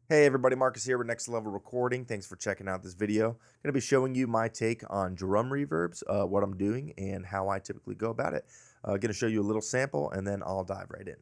Hey everybody, Marcus here with Next Level Recording. Thanks for checking out this video. I'm going to be showing you my take on drum reverbs, what I'm doing, and how I typically go about it. Going to show you a little sample, and then I'll dive right in.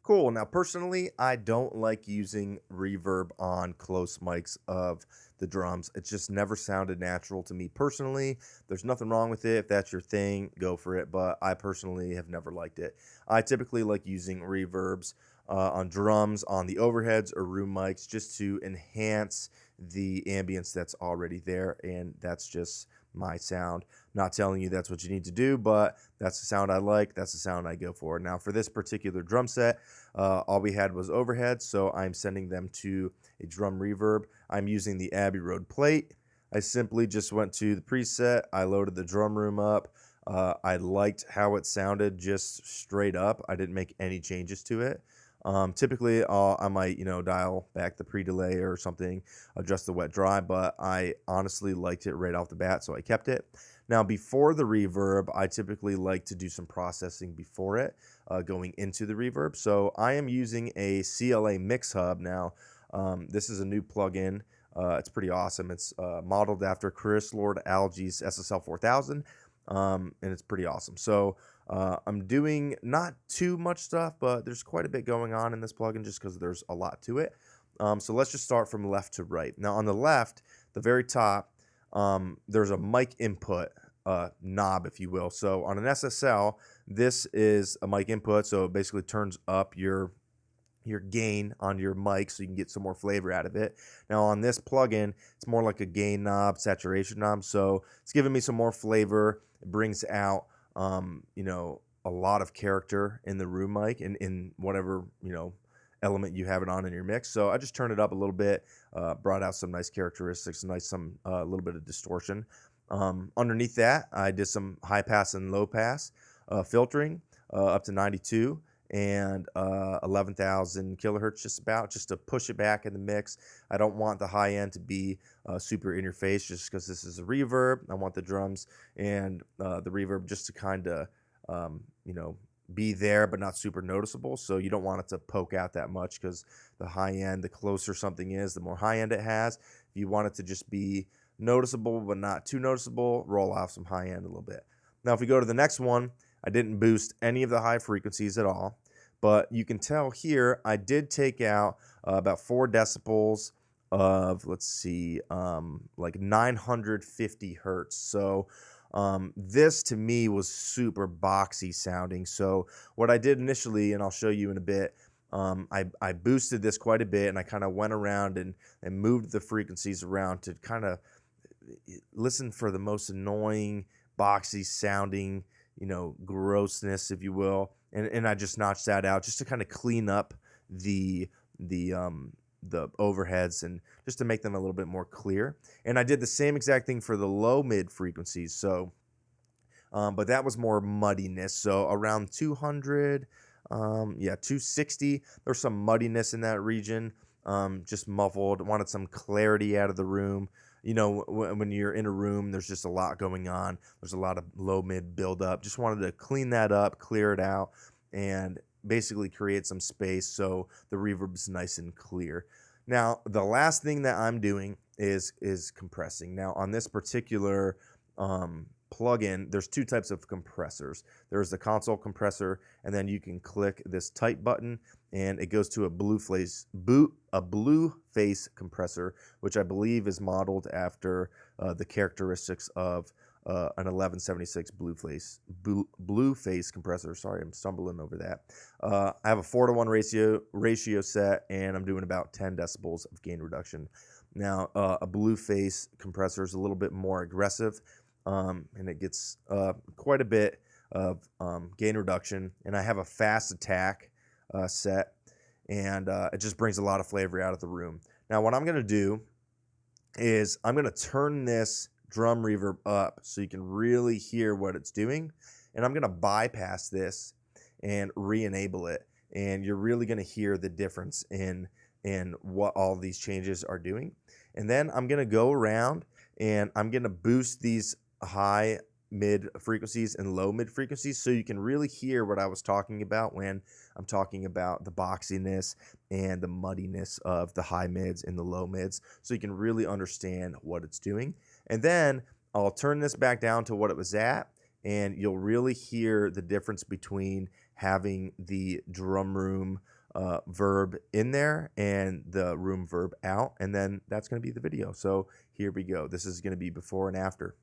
Cool. Now, personally, I don't like using reverb on close mics of the drums. It just never sounded natural to me personally. There's nothing wrong with it. If that's your thing, go for it. But I personally have never liked it. I typically like using reverbs on drums, on the overheads or room mics, just to enhance the ambience that's already there. And that's just my sound. Not telling you that's what you need to do, but that's the sound I like. That's the sound I go for. Now, for this particular drum set, all we had was overhead, so I'm sending them to a drum reverb. I'm using the Abbey Road plate. I simply just went to the preset. I loaded the drum room up. I liked how it sounded just straight up. I didn't make any changes to it. Typically, I might, dial back the pre-delay or something, adjust the wet dry, but I honestly liked it right off the bat, so I kept it. Now, before the reverb, I typically like to do some processing before it, going into the reverb. So I am using a CLA Mix Hub. Now, this is a new plugin. It's pretty awesome. It's modeled after Chris Lord Alge's SSL 4000, and it's pretty awesome. So I'm doing not too much stuff, but there's quite a bit going on in this plugin just because there's a lot to it. So let's just start from left to right. Now, on the left, the very top, there's a mic input knob, if you will. So on an SSL, this is a mic input, so it basically turns up your gain on your mic so you can get some more flavor out of it. Now on this plugin, it's more like a gain knob, saturation knob, so it's giving me some more flavor. It brings out a lot of character in the room mic and in whatever element you have it on in your mix. So I just turned it up a little bit, brought out some nice characteristics, some little bit of distortion. Underneath that, I did some high pass and low pass filtering up to 92 and 11,000 kilohertz just to push it back in the mix. I don't want the high end to be super in your face just because this is a reverb. I want the drums and the reverb just to kind of be there but not super noticeable, so you don't want it to poke out that much because the high end, the closer something is, the more high end it has. If you want it to just be noticeable but not too noticeable, roll off some high end a little bit. Now if we go to the next one, I didn't boost any of the high frequencies at all, but you can tell here I did take out about 4 decibels of, let's see, like 950 hertz. So this to me was super boxy sounding. So what I did initially, and I'll show you in a bit, I boosted this quite a bit, and I kind of went around and moved the frequencies around to kind of listen for the most annoying, boxy sounding, grossness, if you will. And I just notched that out just to kind of clean up the overheads and just to make them a little bit more clear. And I did the same exact thing for the low mid frequencies. So, but that was more muddiness. So around 200, 260, there's some muddiness in that region. Just muffled, wanted some clarity out of the room. When you're in a room, there's just a lot going on. There's a lot of low mid buildup. Just wanted to clean that up, clear it out, and basically create some space so the reverb is nice and clear. Now, the last thing that I'm doing is compressing. Now, on this particular plugin, there's 2 types of compressors. There's the console compressor, and then you can click this type button, and it goes to a blue face compressor, which I believe is modeled after the characteristics of an 1176 blue face compressor. Sorry, I'm stumbling over that. I have a 4-to-1 ratio set, and I'm doing about 10 decibels of gain reduction. Now, a blue face compressor is a little bit more aggressive, and it gets quite a bit of gain reduction. And I have a fast attack set, and it just brings a lot of flavor out of the room. Now, what I'm going to do is I'm going to turn this drum reverb up so you can really hear what it's doing, and I'm going to bypass this and re-enable it. and you're really going to hear the difference in what all these changes are doing. And then I'm going to go around and I'm going to boost these high mid frequencies and low mid frequencies so you can really hear what I was talking about when I'm talking about the boxiness and the muddiness of the high mids and the low mids, so you can really understand what it's doing. And then I'll turn this back down to what it was at, and you'll really hear the difference between having the drum room verb in there and the room verb out. And then that's going to be the video. So here we go. This is going to be before and after.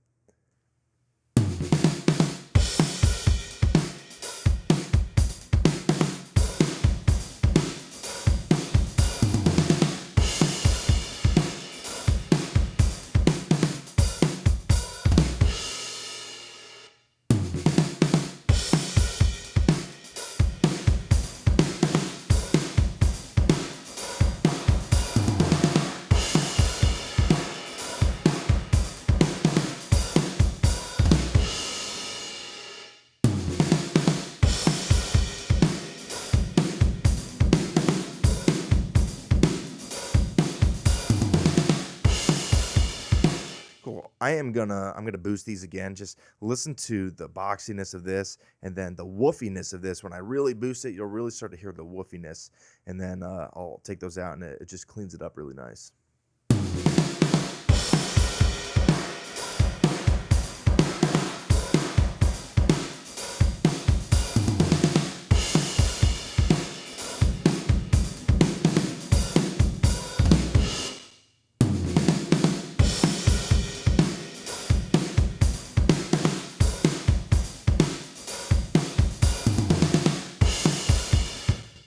Cool. I'm gonna boost these again. Just listen to the boxiness of this, and then the woofiness of this. When I really boost it, you'll really start to hear the woofiness, and then I'll take those out, and it just cleans it up really nice.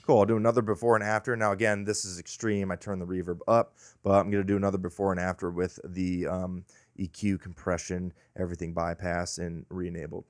Cool, I'll do another before and after. Now again, this is extreme. I turn the reverb up, but I'm gonna do another before and after with the EQ, compression, everything bypass and re-enabled.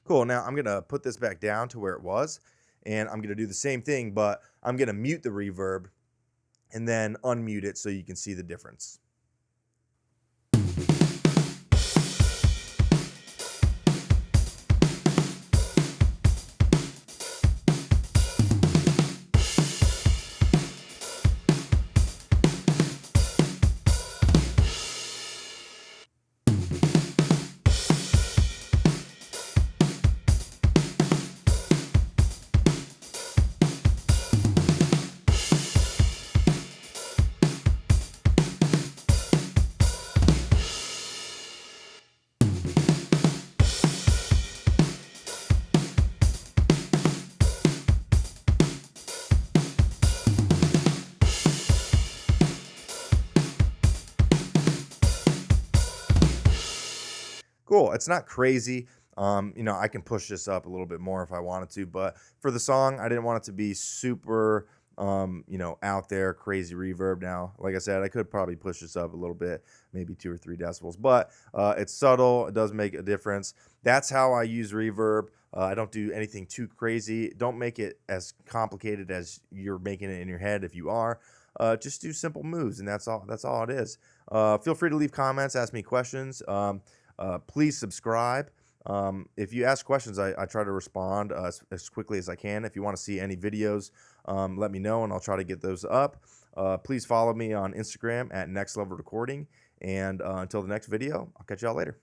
Cool, now I'm gonna put this back down to where it was, and I'm gonna do the same thing, but I'm gonna mute the reverb and then unmute it so you can see the difference. Cool. It's not crazy. I can push this up a little bit more if I wanted to, but for the song, I didn't want it to be super, out there, crazy reverb. Now, like I said, I could probably push this up a little bit, maybe 2 or 3 decibels, but it's subtle. It does make a difference. That's how I use reverb. I don't do anything too crazy. Don't make it as complicated as you're making it in your head. If you are, just do simple moves, and that's all. That's all it is. Feel free to leave comments, ask me questions. Please subscribe. If you ask questions, I try to respond as quickly as I can. If you want to see any videos, let me know, and I'll try to get those up. Please follow me on Instagram at Next Level Recording. And until the next video, I'll catch y'all later.